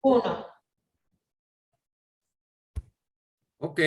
Uno. Ok,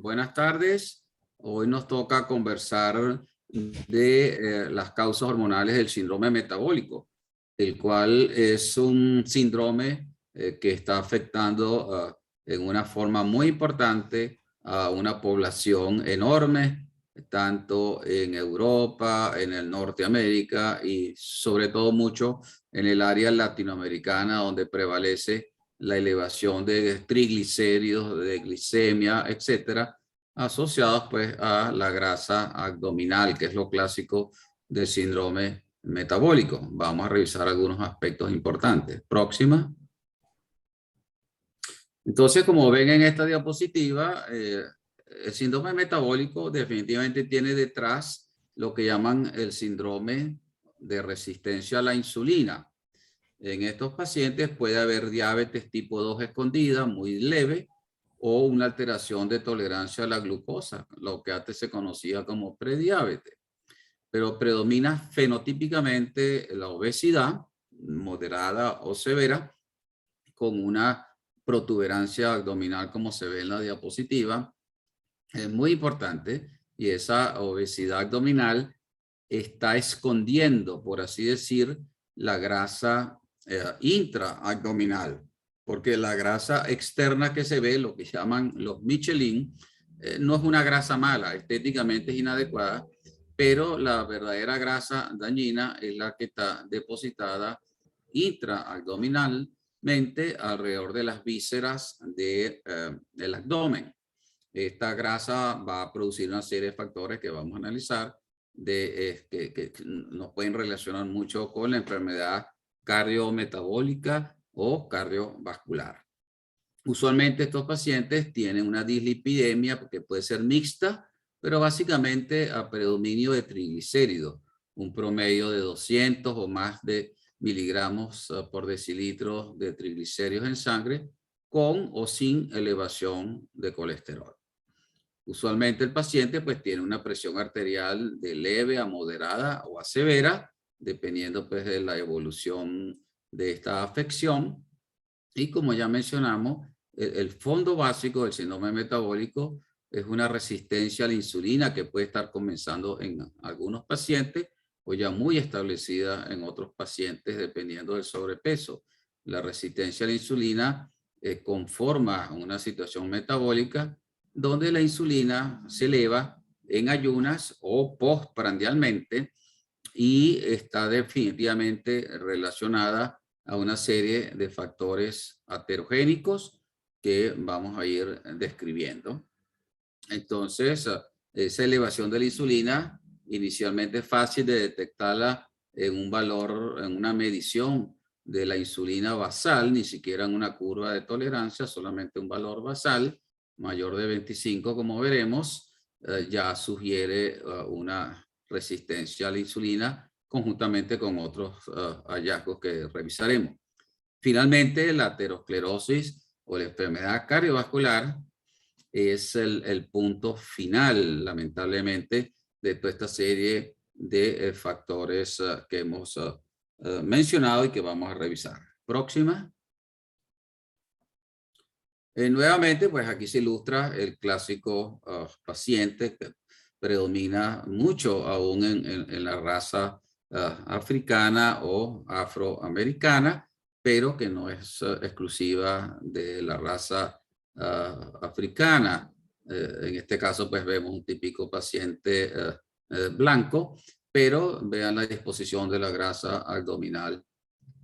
buenas tardes. Hoy nos toca conversar de las causas hormonales del síndrome metabólico, el cual es un síndrome que está afectando en una forma muy importante a una población enorme, tanto en Europa, en el Norteamérica y sobre todo mucho en el área latinoamericana, donde prevalece la elevación de triglicéridos, de glicemia, etcétera, asociados pues a la grasa abdominal, que es lo clásico del síndrome metabólico. Vamos a revisar algunos aspectos importantes. Próxima. Entonces, como ven en esta diapositiva, el síndrome metabólico definitivamente tiene detrás lo que llaman el síndrome de resistencia a la insulina. En estos pacientes puede haber diabetes tipo 2 escondida, muy leve, o una alteración de tolerancia a la glucosa, lo que antes se conocía como prediabetes. Pero predomina fenotípicamente la obesidad, moderada o severa, con una protuberancia abdominal como se ve en la diapositiva. Es muy importante, y esa obesidad abdominal está escondiendo, por así decir, la grasa intraabdominal, porque la grasa externa que se ve, lo que llaman los Michelin, no es una grasa mala, estéticamente es inadecuada, pero la verdadera grasa dañina es la que está depositada intraabdominalmente alrededor de las vísceras del abdomen. Esta grasa va a producir una serie de factores que vamos a analizar que nos pueden relacionar mucho con la enfermedad cardiometabólica o cardiovascular. Usualmente estos pacientes tienen una dislipidemia que puede ser mixta, pero básicamente a predominio de triglicéridos, un promedio de 200 o más de miligramos por decilitro de triglicéridos en sangre, con o sin elevación de colesterol. Usualmente el paciente pues tiene una presión arterial de leve a moderada o a severa, dependiendo pues de la evolución de esta afección. Y como ya mencionamos, el fondo básico del síndrome metabólico es una resistencia a la insulina que puede estar comenzando en algunos pacientes o ya muy establecida en otros pacientes dependiendo del sobrepeso. La resistencia a la insulina conforma una situación metabólica donde la insulina se eleva en ayunas o postprandialmente y está definitivamente relacionada a una serie de factores aterogénicos que vamos a ir describiendo. Entonces, esa elevación de la insulina inicialmente es fácil de detectarla en un valor, en una medición de la insulina basal, ni siquiera en una curva de tolerancia, solamente un valor basal mayor de 25, como veremos, ya sugiere una resistencia a la insulina conjuntamente con otros hallazgos que revisaremos. Finalmente, la aterosclerosis o la enfermedad cardiovascular es el punto final, lamentablemente, de toda esta serie de factores que hemos mencionado y que vamos a revisar. Próxima. Nuevamente, pues aquí se ilustra el clásico paciente que predomina mucho aún en la raza africana o afroamericana, pero que no es exclusiva de la raza africana. En este caso, pues vemos un típico paciente blanco, pero vean la disposición de la grasa abdominal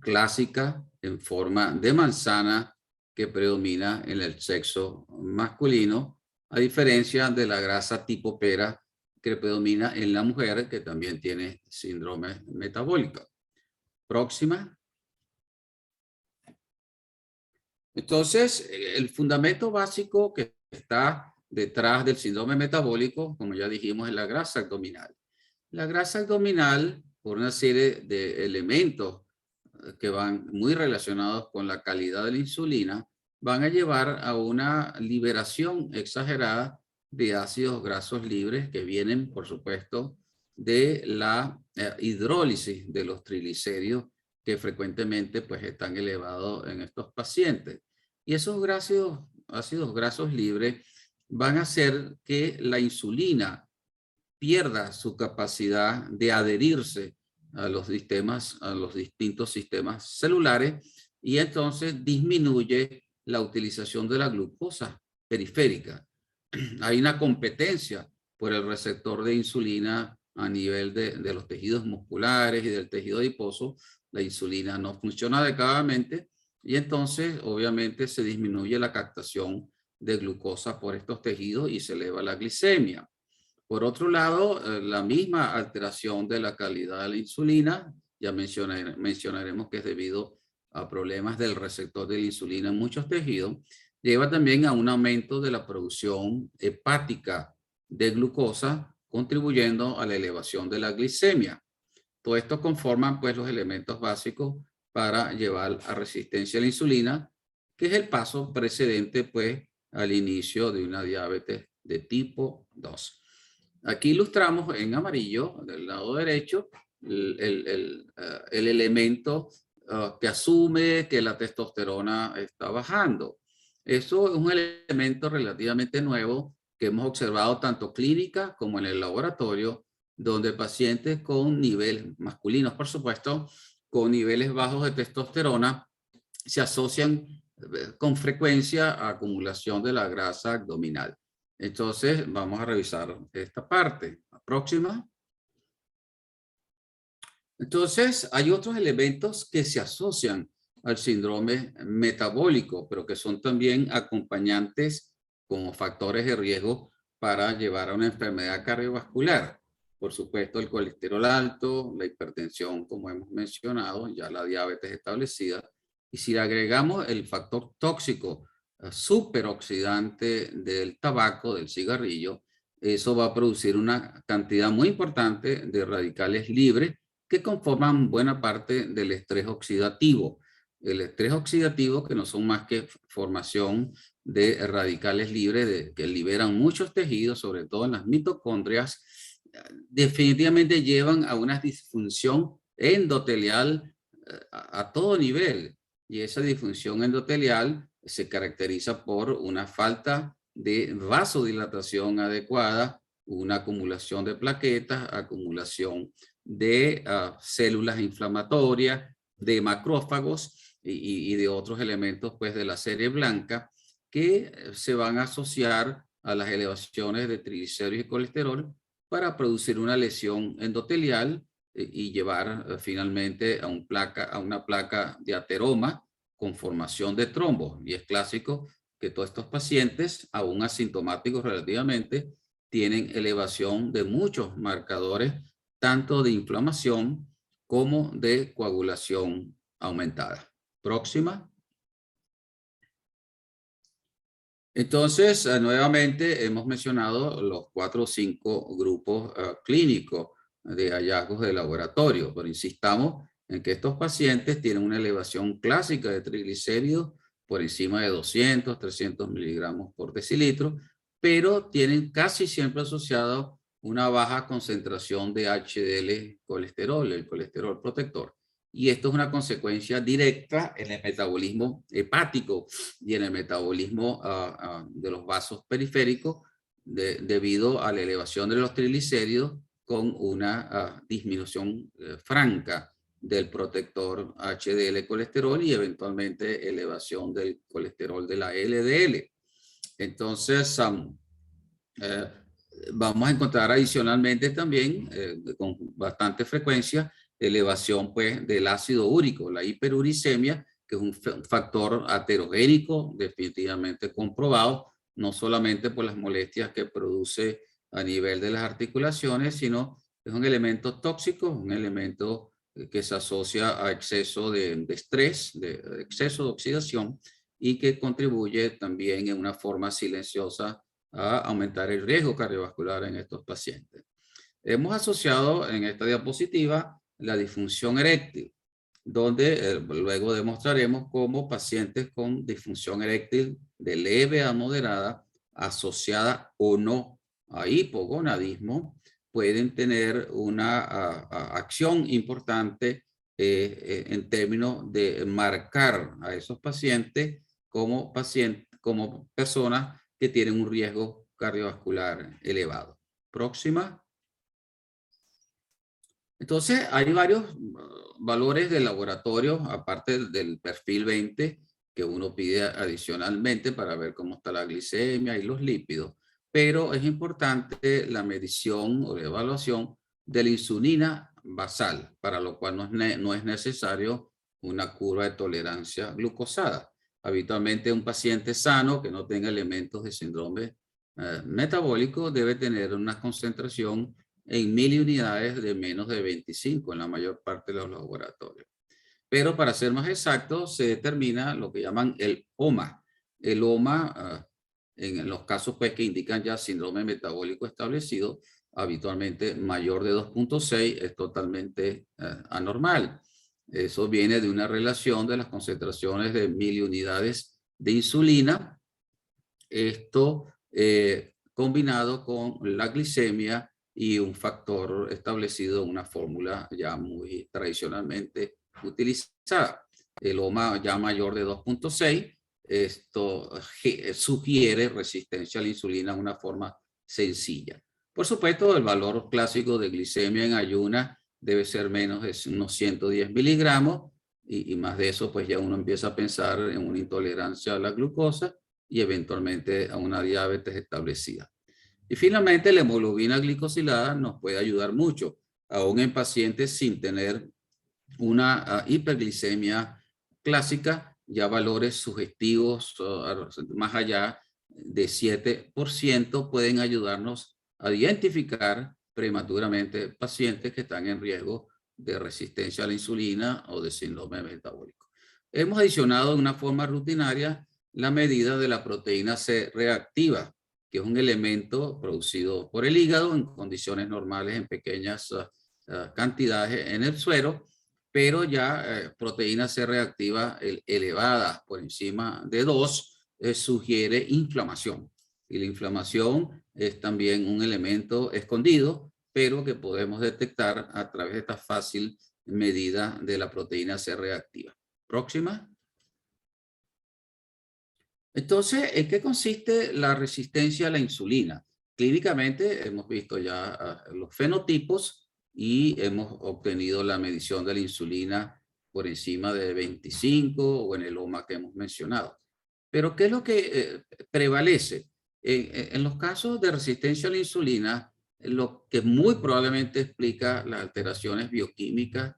clásica en forma de manzana que predomina en el sexo masculino, a diferencia de la grasa tipo pera que predomina en la mujer que también tiene síndrome metabólico. Próxima. Entonces, el fundamento básico que está detrás del síndrome metabólico, como ya dijimos, es la grasa abdominal. La grasa abdominal, por una serie de elementos que van muy relacionados con la calidad de la insulina, van a llevar a una liberación exagerada de ácidos grasos libres que vienen, por supuesto, de la hidrólisis de los triglicéridos que frecuentemente pues están elevados en estos pacientes. Y esos ácidos grasos libres van a hacer que la insulina pierda su capacidad de adherirse a los distintos sistemas celulares, y entonces disminuye la utilización de la glucosa periférica. Hay una competencia por el receptor de insulina a nivel de los tejidos musculares y del tejido adiposo. La insulina no funciona adecuadamente y entonces obviamente se disminuye la captación de glucosa por estos tejidos y se eleva la glicemia. Por otro lado, la misma alteración de la calidad de la insulina, ya mencionaremos que es debido a problemas del receptor de la insulina en muchos tejidos, lleva también a un aumento de la producción hepática de glucosa, contribuyendo a la elevación de la glicemia. Todo esto conforman pues los elementos básicos para llevar a resistencia a la insulina, que es el paso precedente pues al inicio de una diabetes de tipo 2. Aquí ilustramos en amarillo, del lado derecho, el elemento que asume que la testosterona está bajando. Eso es un elemento relativamente nuevo que hemos observado tanto clínica como en el laboratorio, donde pacientes con niveles masculinos, por supuesto, con niveles bajos de testosterona, se asocian con frecuencia a acumulación de la grasa abdominal. Entonces, vamos a revisar esta parte. La próxima. Entonces, hay otros elementos que se asocian al síndrome metabólico, pero que son también acompañantes como factores de riesgo para llevar a una enfermedad cardiovascular. Por supuesto, el colesterol alto, la hipertensión, como hemos mencionado, ya la diabetes establecida. Y si le agregamos el factor tóxico superoxidante del tabaco, del cigarrillo, eso va a producir una cantidad muy importante de radicales libres que conforman buena parte del estrés oxidativo. El estrés oxidativo, que no son más que formación de radicales libres que liberan muchos tejidos, sobre todo en las mitocondrias, definitivamente llevan a una disfunción endotelial a todo nivel. Y esa disfunción endotelial se caracteriza por una falta de vasodilatación adecuada, una acumulación de plaquetas, acumulación de células inflamatorias, de macrófagos y de otros elementos pues de la serie blanca que se van a asociar a las elevaciones de triglicéridos y colesterol para producir una lesión endotelial y llevar finalmente a una placa de ateroma con formación de trombos. Y es clásico que todos estos pacientes, aún asintomáticos relativamente, tienen elevación de muchos marcadores, tanto de inflamación como de coagulación aumentada. Próxima. Entonces, nuevamente hemos mencionado los 4 o 5 grupos clínicos de hallazgos de laboratorio, pero insistamos en que estos pacientes tienen una elevación clásica de triglicéridos por encima de 200, 300 miligramos por decilitro, pero tienen casi siempre asociado una baja concentración de HDL colesterol, el colesterol protector. Y esto es una consecuencia directa en el metabolismo hepático y en el metabolismo de los vasos periféricos debido a la elevación de los triglicéridos con una disminución franca del protector HDL colesterol y eventualmente elevación del colesterol de la LDL. Entonces, vamos a encontrar adicionalmente también con bastante frecuencia elevación pues del ácido úrico, la hiperuricemia, que es un factor aterogénico definitivamente comprobado, no solamente por las molestias que produce a nivel de las articulaciones, sino es un elemento tóxico, un elemento que se asocia a exceso de estrés, de exceso de oxidación y que contribuye también en una forma silenciosa a aumentar el riesgo cardiovascular en estos pacientes. Hemos asociado en esta diapositiva la disfunción eréctil, donde luego demostraremos cómo pacientes con disfunción eréctil de leve a moderada, asociada o no a hipogonadismo, pueden tener una acción importante en términos de marcar a esos pacientes como personas que tienen un riesgo cardiovascular elevado. Próxima. Entonces, hay varios valores de laboratorio, aparte del perfil 20, que uno pide adicionalmente para ver cómo está la glicemia y los lípidos. Pero es importante la medición o la evaluación de la insulina basal, para lo cual no es necesario una curva de tolerancia glucosada. Habitualmente un paciente sano que no tenga elementos de síndrome metabólico debe tener una concentración en 1000 unidades de menos de 25 en la mayor parte de los laboratorios. Pero para ser más exacto, se determina lo que llaman el OMA. El OMA, en los casos pues, que indican ya síndrome metabólico establecido, habitualmente mayor de 2.6 es totalmente anormal. Eso viene de una relación de las concentraciones de 1000 unidades de insulina. Esto combinado con la glicemia y un factor establecido en una fórmula ya muy tradicionalmente utilizada. El OMA ya mayor de 2.6, esto sugiere resistencia a la insulina de una forma sencilla. Por supuesto, el valor clásico de glicemia en ayuna debe ser menos de unos 110 miligramos y más de eso, pues ya uno empieza a pensar en una intolerancia a la glucosa y eventualmente a una diabetes establecida. Y finalmente, la hemoglobina glicosilada nos puede ayudar mucho, aún en pacientes sin tener una hiperglicemia clásica, ya valores sugestivos más allá de 7% pueden ayudarnos a identificar prematuramente pacientes que están en riesgo de resistencia a la insulina o de síndrome metabólico. Hemos adicionado de una forma rutinaria la medida de la proteína C reactiva, que es un elemento producido por el hígado en condiciones normales en pequeñas cantidades en el suero, pero ya proteína C reactiva elevada por encima de 2 sugiere inflamación. Y la inflamación es también un elemento escondido, pero que podemos detectar a través de esta fácil medida de la proteína C reactiva. Próxima. Entonces, ¿en qué consiste la resistencia a la insulina? Clínicamente hemos visto ya los fenotipos y hemos obtenido la medición de la insulina por encima de 25 o en el OMA que hemos mencionado. Pero ¿qué es lo que prevalece? En los casos de resistencia a la insulina, lo que muy probablemente explica las alteraciones bioquímicas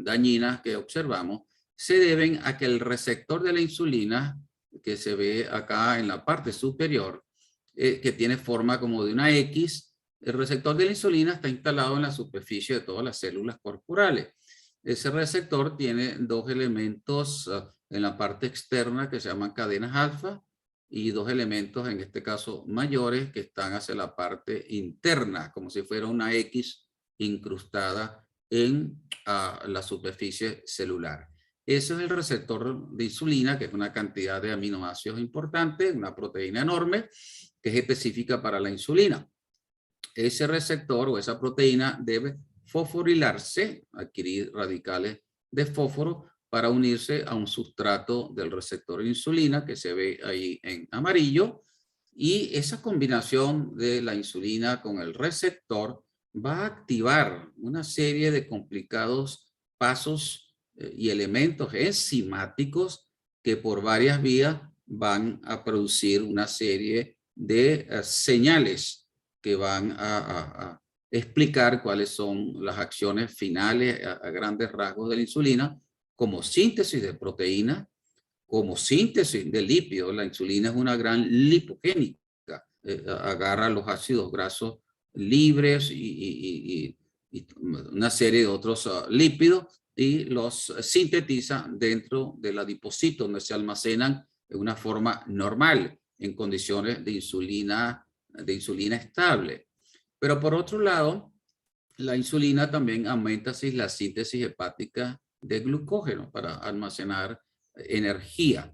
dañinas que observamos, se deben a que el receptor de la insulina que se ve acá en la parte superior, que tiene forma como de una X, el receptor de la insulina está instalado en la superficie de todas las células corporales. Ese receptor tiene dos elementos en la parte externa que se llaman cadenas alfa y dos elementos, en este caso mayores, que están hacia la parte interna, como si fuera una X incrustada en la superficie celular. Ese es el receptor de insulina, que es una cantidad de aminoácidos importante, una proteína enorme, que es específica para la insulina. Ese receptor o esa proteína debe fosforilarse, adquirir radicales de fósforo para unirse a un sustrato del receptor de insulina que se ve ahí en amarillo. Y esa combinación de la insulina con el receptor va a activar una serie de complicados pasos y elementos enzimáticos que por varias vías van a producir una serie de señales que van a explicar cuáles son las acciones finales a grandes rasgos de la insulina, como síntesis de proteína, como síntesis de lípidos. La insulina es una gran lipogénica, agarra los ácidos grasos libres y una serie de otros lípidos y los sintetiza dentro del adipocito, donde se almacenan de una forma normal en condiciones de insulina estable. Pero por otro lado, la insulina también aumenta la síntesis hepática de glucógeno para almacenar energía.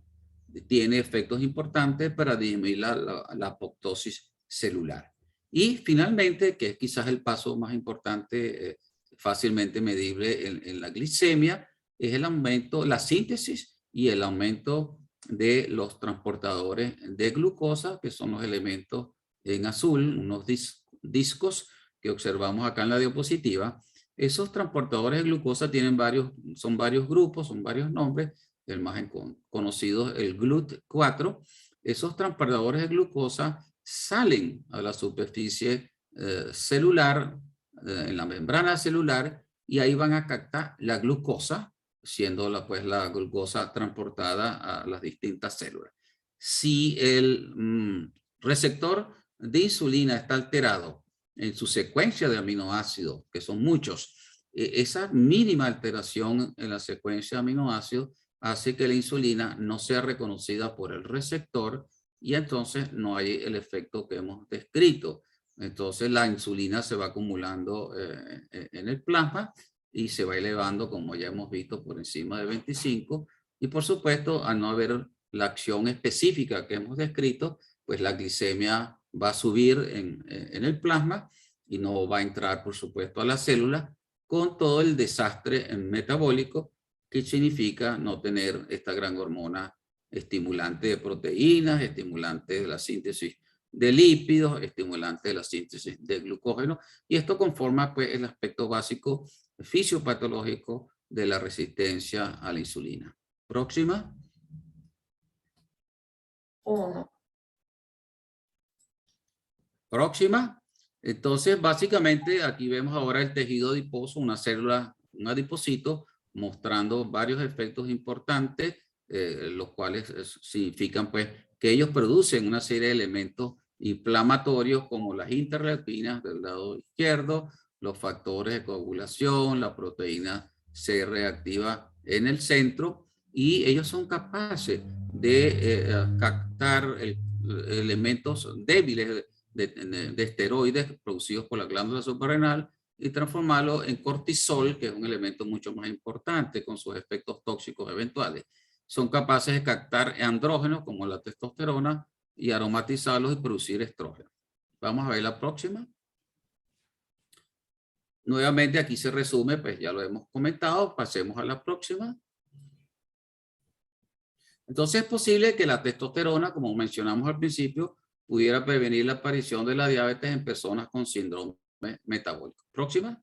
Tiene efectos importantes para disminuir la apoptosis celular. Y finalmente, que es quizás el paso más importante fácilmente medible en la glicemia, es el aumento, la síntesis y el aumento de los transportadores de glucosa, que son los elementos en azul, unos discos que observamos acá en la diapositiva. Esos transportadores de glucosa tienen son varios grupos, son varios nombres. El más conocido es el GLUT4. Esos transportadores de glucosa salen a la superficie celular, en la membrana celular, y ahí van a captar la glucosa, siendo la glucosa transportada a las distintas células. Si el receptor de insulina está alterado en su secuencia de aminoácidos, que son muchos, esa mínima alteración en la secuencia de aminoácidos hace que la insulina no sea reconocida por el receptor y entonces no hay el efecto que hemos descrito. Entonces la insulina se va acumulando en el plasma y se va elevando, como ya hemos visto, por encima de 25. Y por supuesto, al no haber la acción específica que hemos descrito, pues la glicemia va a subir en el plasma y no va a entrar, por supuesto, a la célula, con todo el desastre metabólico que significa no tener esta gran hormona estimulante de proteínas, estimulante de la síntesis de lípidos, estimulante de la síntesis de glucógeno, y esto conforma pues el aspecto básico fisiopatológico de la resistencia a la insulina. Próxima. 1. Próxima. Entonces, básicamente, aquí vemos ahora el tejido adiposo, una célula, un adipocito, mostrando varios efectos importantes, los cuales significan pues que ellos producen una serie de elementos inflamatorios como las interleuquinas del lado izquierdo, los factores de coagulación, la proteína C reactiva en el centro, y ellos son capaces de captar elementos débiles de esteroides producidos por la glándula suprarrenal y transformarlo en cortisol, que es un elemento mucho más importante con sus efectos tóxicos eventuales. Son capaces de captar andrógenos como la testosterona y aromatizarlos y producir estrógeno. Vamos a ver la próxima. Nuevamente aquí se resume, pues ya lo hemos comentado, pasemos a la próxima. Entonces es posible que la testosterona, como mencionamos al principio, pudiera prevenir la aparición de la diabetes en personas con síndrome metabólico. Próxima.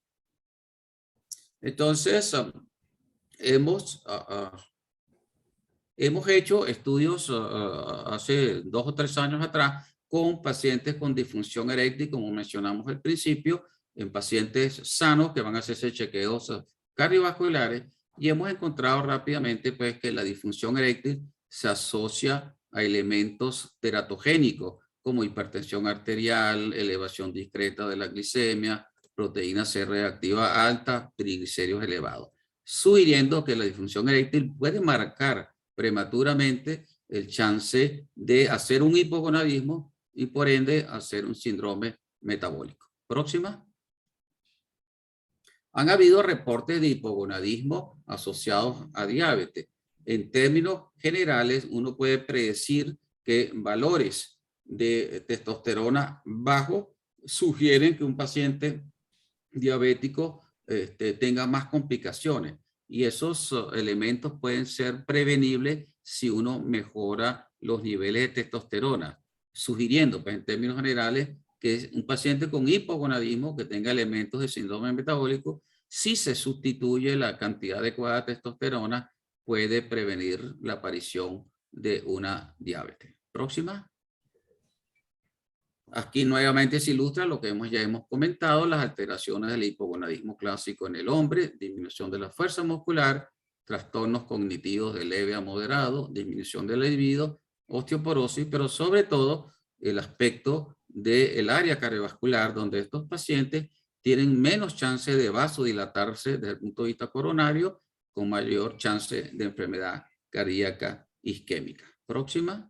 Entonces, hemos hecho estudios hace 2 o 3 años atrás con pacientes con disfunción eréctil, como mencionamos al principio, en pacientes sanos que van a hacerse chequeos cardiovasculares, y hemos encontrado rápidamente pues, que la disfunción eréctil se asocia a elementos teratogénicos como hipertensión arterial, elevación discreta de la glicemia, proteína C reactiva alta, triglicéridos elevados, sugiriendo que la disfunción eréctil puede marcar prematuramente el chance de hacer un hipogonadismo y por ende hacer un síndrome metabólico. Próxima. Han habido reportes de hipogonadismo asociados a diabetes. En términos generales, uno puede predecir que valores de testosterona bajos sugieren que un paciente diabético tenga más complicaciones. Y esos elementos pueden ser prevenibles si uno mejora los niveles de testosterona, sugiriendo, pues, en términos generales, que un paciente con hipogonadismo que tenga elementos de síndrome metabólico, si se sustituye la cantidad adecuada de testosterona, puede prevenir la aparición de una diabetes. Próxima. Aquí nuevamente se ilustra lo que ya hemos comentado, las alteraciones del hipogonadismo clásico en el hombre, disminución de la fuerza muscular, trastornos cognitivos de leve a moderado, disminución del libido, osteoporosis, pero sobre todo el aspecto del área cardiovascular, donde estos pacientes tienen menos chance de vasodilatarse desde el punto de vista coronario, con mayor chance de enfermedad cardíaca isquémica. Próxima.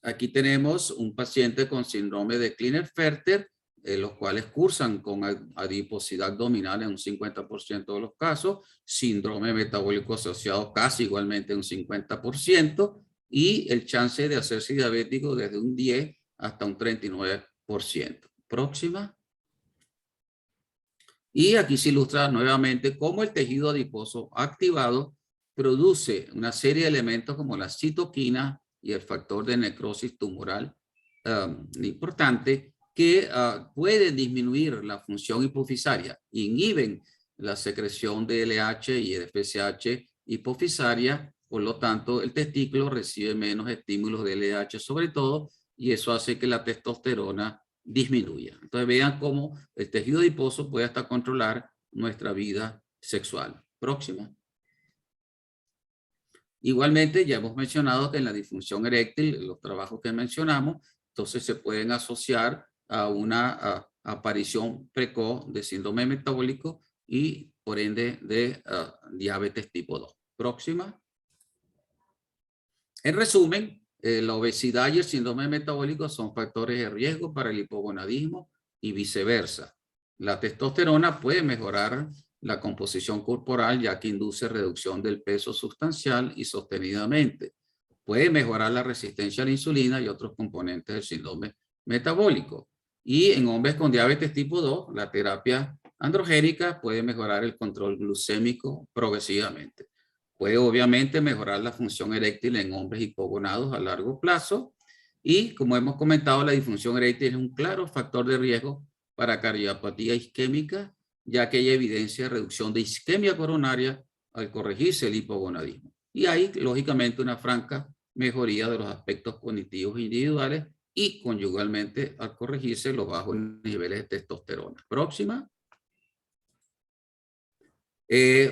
Aquí tenemos un paciente con síndrome de Klinefelter, los cuales cursan con adiposidad abdominal en un 50% de los casos, síndrome metabólico asociado casi igualmente en un 50%, y el chance de hacerse diabético desde un 10 hasta un 39%. Próxima. Y aquí se ilustra nuevamente cómo el tejido adiposo activado produce una serie de elementos como la citoquina y el factor de necrosis tumoral importante que pueden disminuir la función hipofisaria, inhiben la secreción de LH y de FSH hipofisaria, por lo tanto el testículo recibe menos estímulos de LH sobre todo, y eso hace que la testosterona disminuya. Entonces vean cómo el tejido adiposo puede hasta controlar nuestra vida sexual. Próxima. Igualmente, ya hemos mencionado que en la disfunción eréctil, los trabajos que mencionamos, entonces se pueden asociar a una aparición precoz de síndrome metabólico y por ende de diabetes tipo 2. Próxima. En resumen, la obesidad y el síndrome metabólico son factores de riesgo para el hipogonadismo y viceversa. La testosterona puede mejorar la composición corporal ya que induce reducción del peso sustancial y sostenidamente. Puede mejorar la resistencia a la insulina y otros componentes del síndrome metabólico. Y en hombres con diabetes tipo 2, la terapia androgénica puede mejorar el control glucémico progresivamente. Puede obviamente mejorar la función eréctil en hombres hipogonados a largo plazo. Y como hemos comentado, la disfunción eréctil es un claro factor de riesgo para cardiopatía isquémica, ya que hay evidencia de reducción de isquemia coronaria al corregirse el hipogonadismo. Y hay, lógicamente, una franca mejoría de los aspectos cognitivos individuales y conyugalmente al corregirse los bajos niveles de testosterona. Próxima.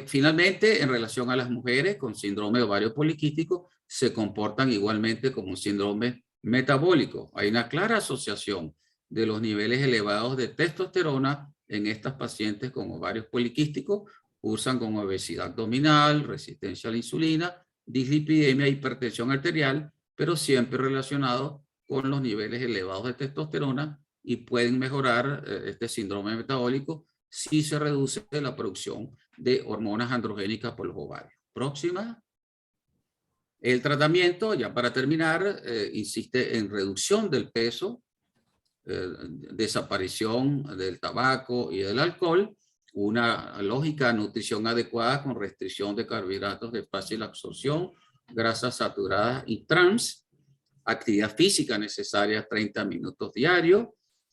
Finalmente, en relación a las mujeres con síndrome de ovario poliquístico, se comportan igualmente como un síndrome metabólico. Hay una clara asociación de los niveles elevados de testosterona en estas pacientes con ovarios poliquísticos, cursan con obesidad abdominal, resistencia a la insulina, dislipidemia e hipertensión arterial, pero siempre relacionado con los niveles elevados de testosterona, y pueden mejorar este síndrome metabólico si se reduce la producción de hormonas androgénicas por los ovarios. Próxima. El tratamiento, ya para terminar, insiste en reducción del peso, desaparición del tabaco y del alcohol, una lógica de nutrición adecuada con restricción de carbohidratos de fácil absorción, grasas saturadas y trans, actividad física necesaria 30 minutos diarios,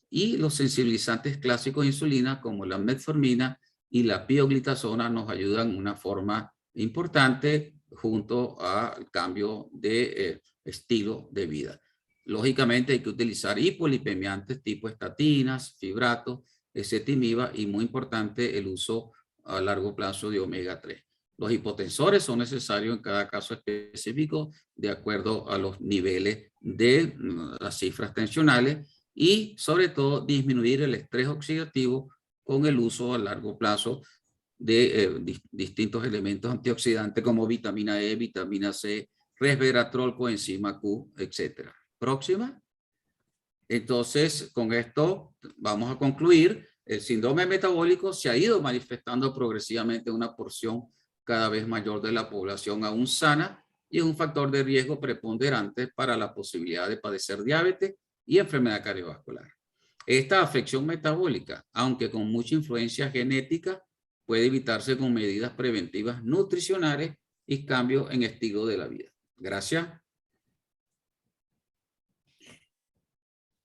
y los sensibilizantes clásicos de insulina como la metformina y la pioglitazona nos ayudan de una forma importante junto al cambio de estilo de vida. Lógicamente hay que utilizar hipolipemiantes tipo estatinas, fibratos, ezetimiba y muy importante el uso a largo plazo de omega 3. Los hipotensores son necesarios en cada caso específico de acuerdo a los niveles de las cifras tensionales, y sobre todo disminuir el estrés oxidativo con el uso a largo plazo de distintos elementos antioxidantes como vitamina E, vitamina C, resveratrol, coenzima Q, etc. Próxima. Entonces, con esto vamos a concluir. El síndrome metabólico se ha ido manifestando progresivamente en una porción cada vez mayor de la población aún sana y es un factor de riesgo preponderante para la posibilidad de padecer diabetes y enfermedad cardiovascular. Esta afección metabólica, aunque con mucha influencia genética, puede evitarse con medidas preventivas nutricionales y cambios en estilo de la vida. Gracias.